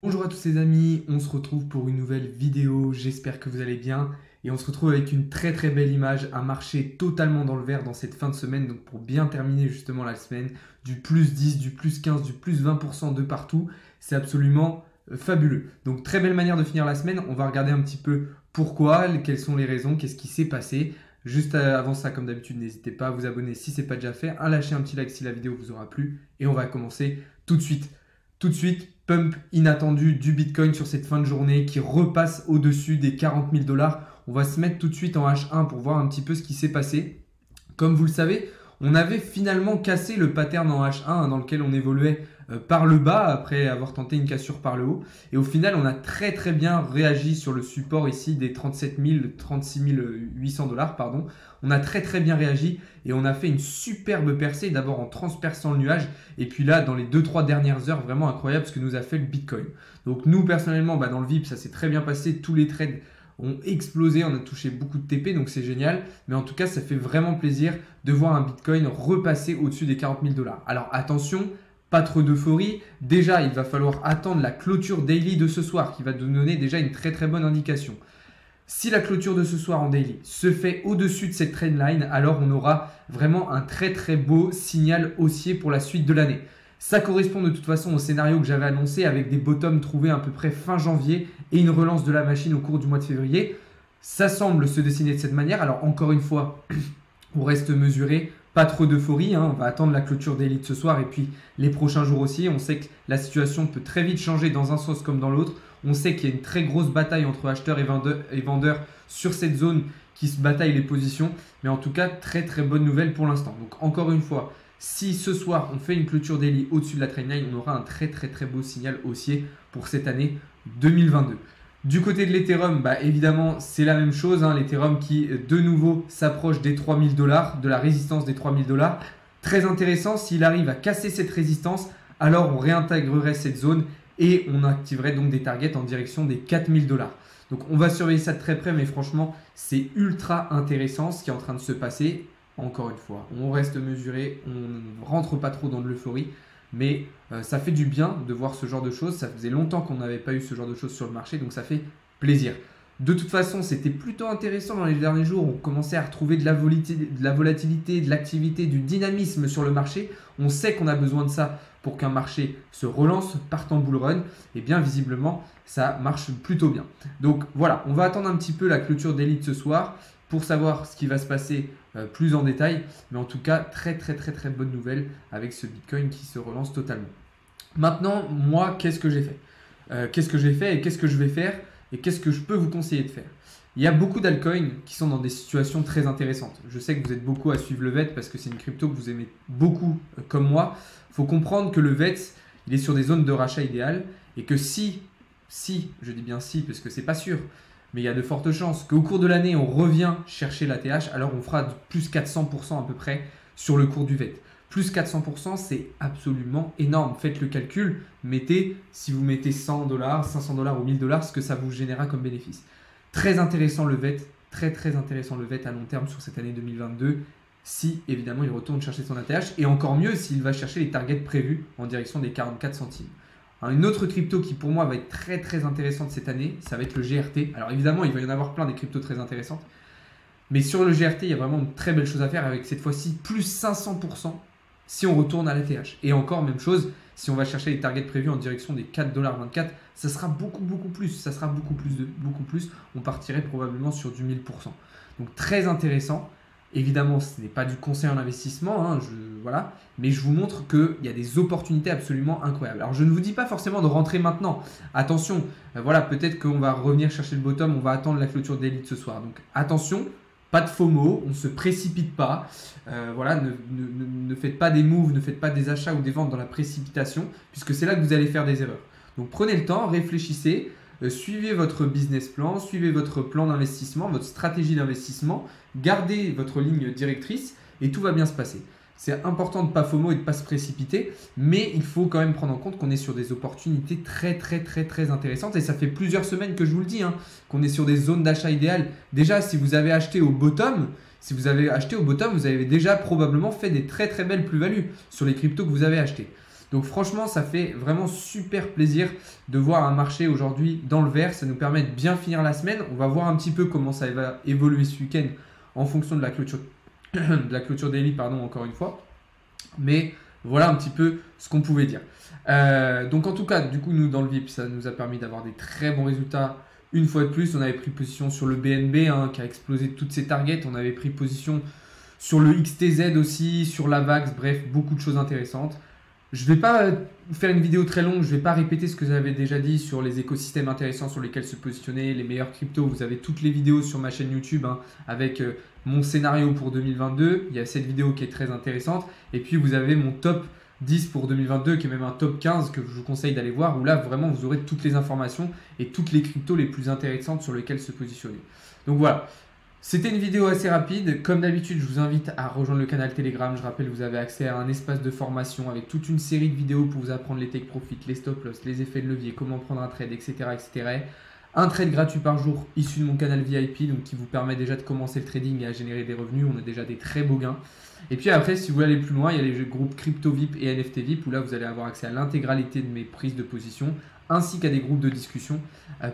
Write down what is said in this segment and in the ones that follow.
Bonjour à tous les amis, on se retrouve pour une nouvelle vidéo, j'espère que vous allez bien et on se retrouve avec une très belle image, un marché totalement dans le vert dans cette fin de semaine, donc pour bien terminer justement la semaine, du plus 10, du plus 15, du plus 20% de partout, c'est absolument fabuleux. Donc très belle manière de finir la semaine, on va regarder un petit peu pourquoi, quelles sont les raisons, qu'est-ce qui s'est passé. Juste avant ça, comme d'habitude, n'hésitez pas à vous abonner si ce n'est pas déjà fait, à lâcher un petit like si la vidéo vous aura plu et on va commencer tout de suite. Tout de suite, pump inattendu du Bitcoin sur cette fin de journée qui repasse au-dessus des 40 000 $. On va se mettre tout de suite en H1 pour voir un petit peu ce qui s'est passé. Comme vous le savez, on avait finalement cassé le pattern en H1 dans lequel on évoluait par le bas après avoir tenté une cassure par le haut. Et au final, on a très bien réagi sur le support ici des 36 800 $. Pardon. On a très bien réagi et on a fait une superbe percée d'abord en transperçant le nuage. Et puis là, dans les 2-3 dernières heures, vraiment incroyable ce que nous a fait le Bitcoin. Donc nous, personnellement, dans le VIP, ça s'est très bien passé. Tous les trades ont explosé, on a touché beaucoup de TP, donc c'est génial. Mais en tout cas, ça fait vraiment plaisir de voir un Bitcoin repasser au-dessus des 40 000 $. Alors attention, pas trop d'euphorie. Déjà, il va falloir attendre la clôture daily de ce soir qui va nous donner déjà une très bonne indication. Si la clôture de ce soir en daily se fait au-dessus de cette trendline, alors on aura vraiment un très beau signal haussier pour la suite de l'année. Ça correspond de toute façon au scénario que j'avais annoncé avec des bottoms trouvés à peu près fin janvier et une relance de la machine au cours du mois de février. Ça semble se dessiner de cette manière. Alors encore une fois, on reste mesuré, pas trop d'euphorie. On va attendre la clôture daily de ce soir et puis les prochains jours aussi. On sait que la situation peut très vite changer dans un sens comme dans l'autre. On sait qu'il y a une très grosse bataille entre acheteurs et vendeurs sur cette zone qui se bataille les positions. Mais en tout cas, très bonne nouvelle pour l'instant. Donc encore une fois, si ce soir on fait une clôture daily au-dessus de la trendline, on aura un très beau signal haussier pour cette année 2022. Du côté de l'Ethereum, évidemment, c'est la même chose. L'Ethereum qui, de nouveau, s'approche des 3000 $, de la résistance des 3000 $. Très intéressant, s'il arrive à casser cette résistance, alors on réintégrerait cette zone et on activerait donc des targets en direction des 4000 $. Donc on va surveiller ça de très près, mais franchement, c'est ultra intéressant ce qui est en train de se passer. Encore une fois, on reste mesuré, on ne rentre pas trop dans de l'euphorie, mais ça fait du bien de voir ce genre de choses. Ça faisait longtemps qu'on n'avait pas eu ce genre de choses sur le marché, donc ça fait plaisir. De toute façon, c'était plutôt intéressant dans les derniers jours. On commençait à retrouver de la volatilité, de l'activité, du dynamisme sur le marché. On sait qu'on a besoin de ça pour qu'un marché se relance, parte en bull run. Et bien visiblement, ça marche plutôt bien. Donc voilà, on va attendre un petit peu la clôture d'élite ce soir pour savoir ce qui va se passer plus en détail. Mais en tout cas, très bonne nouvelle avec ce Bitcoin qui se relance totalement. Maintenant, moi, qu'est-ce que j'ai fait Qu'est-ce que j'ai fait et qu'est-ce que je vais faire et qu'est-ce que je peux vous conseiller de faire? Il y a beaucoup d'altcoins qui sont dans des situations très intéressantes. Je sais que vous êtes beaucoup à suivre le VET parce que c'est une crypto que vous aimez beaucoup comme moi. Il faut comprendre que le VET, il est sur des zones de rachat idéales et que si, je dis bien si parce que c'est pas sûr, mais il y a de fortes chances qu'au cours de l'année, on revient chercher la TH, alors on fera plus 400% à peu près sur le cours du VET. Plus 400%, c'est absolument énorme. Faites le calcul, si vous mettez 100 $, 500 $ ou 1000 $, ce que ça vous générera comme bénéfice. Très intéressant le VET, très intéressant le VET à long terme sur cette année 2022, si évidemment il retourne chercher son ATH, et encore mieux s'il va chercher les targets prévus en direction des 44 centimes. Alors, une autre crypto qui pour moi va être très intéressante cette année, ça va être le GRT. Alors évidemment, il va y en avoir plein des cryptos très intéressantes, mais sur le GRT, il y a vraiment une très belle chose à faire avec cette fois-ci plus 500% si on retourne à l'ATH. Et encore, même chose, si on va chercher les targets prévus en direction des 4,24 $, ça sera beaucoup plus. Ça sera beaucoup plus. On partirait probablement sur du 1000%. Donc très intéressant. Évidemment, ce n'est pas du conseil en investissement, voilà, mais je vous montre qu'il y a des opportunités absolument incroyables. Alors je ne vous dis pas forcément de rentrer maintenant. Attention, voilà, peut-être qu'on va revenir chercher le bottom, on va attendre la clôture d'élite ce soir. Donc attention, pas de FOMO, on ne se précipite pas. Voilà, ne faites pas des moves, ne faites pas des achats ou des ventes dans la précipitation, puisque c'est là que vous allez faire des erreurs. Donc prenez le temps, réfléchissez, suivez votre business plan, suivez votre plan d'investissement, votre stratégie d'investissement, gardez votre ligne directrice et tout va bien se passer. C'est important de ne pas FOMO et de ne pas se précipiter, mais il faut quand même prendre en compte qu'on est sur des opportunités très intéressantes. Et ça fait plusieurs semaines que je vous le dis, qu'on est sur des zones d'achat idéales. Déjà, si vous avez acheté au bottom, vous avez déjà probablement fait des très belles plus-values sur les cryptos que vous avez achetés. Donc franchement, ça fait vraiment super plaisir de voir un marché aujourd'hui dans le vert. Ça nous permet de bien finir la semaine. On va voir un petit peu comment ça va évoluer ce week-end en fonction de la clôture, de la clôture daily, pardon, encore une fois. Mais voilà un petit peu ce qu'on pouvait dire. Donc en tout cas, du coup, nous dans le VIP, ça nous a permis d'avoir des très bons résultats. Une fois de plus, on avait pris position sur le BNB qui a explosé toutes ses targets. On avait pris position sur le XTZ aussi, sur la VAX, bref, beaucoup de choses intéressantes. Je ne vais pas faire une vidéo très longue, je ne vais pas répéter ce que j'avais déjà dit sur les écosystèmes intéressants sur lesquels se positionner, les meilleurs cryptos. Vous avez toutes les vidéos sur ma chaîne YouTube avec mon scénario pour 2022. Il y a cette vidéo qui est très intéressante. Et puis vous avez mon top 10 pour 2022 qui est même un top 15 que je vous conseille d'aller voir où là vraiment vous aurez toutes les informations et toutes les cryptos les plus intéressantes sur lesquelles se positionner. Donc voilà. C'était une vidéo assez rapide. Comme d'habitude, je vous invite à rejoindre le canal Telegram. Je rappelle, vous avez accès à un espace de formation avec toute une série de vidéos pour vous apprendre les take profit, les stop loss, les effets de levier, comment prendre un trade, etc., etc. Un trade gratuit par jour issu de mon canal VIP, donc qui vous permet déjà de commencer le trading et à générer des revenus. On a déjà des très beaux gains. Et puis après, si vous voulez aller plus loin, il y a les groupes Crypto VIP et NFT VIP où là, vous allez avoir accès à l'intégralité de mes prises de position ainsi qu'à des groupes de discussion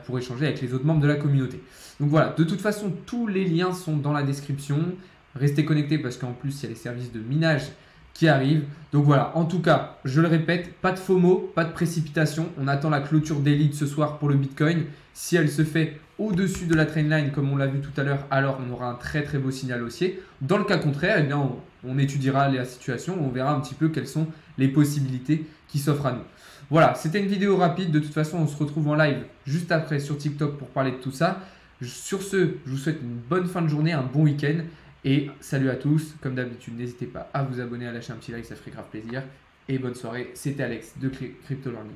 pour échanger avec les autres membres de la communauté. Donc voilà, de toute façon, tous les liens sont dans la description. Restez connectés parce qu'en plus, il y a les services de minage qui arrivent. Donc voilà, en tout cas, je le répète, pas de FOMO, pas de précipitation. On attend la clôture daily de ce soir pour le Bitcoin. Si elle se fait au-dessus de la trendline, comme on l'a vu tout à l'heure, alors on aura un très très beau signal haussier. Dans le cas contraire, eh bien, on étudiera la situation, on verra un petit peu quelles sont les possibilités qui s'offrent à nous. Voilà, c'était une vidéo rapide. De toute façon, on se retrouve en live juste après sur TikTok pour parler de tout ça. Sur ce, je vous souhaite une bonne fin de journée, un bon week-end et salut à tous. Comme d'habitude, n'hésitez pas à vous abonner, à lâcher un petit like, ça ferait grave plaisir. Et bonne soirée, c'était Alex de Crypto Learning.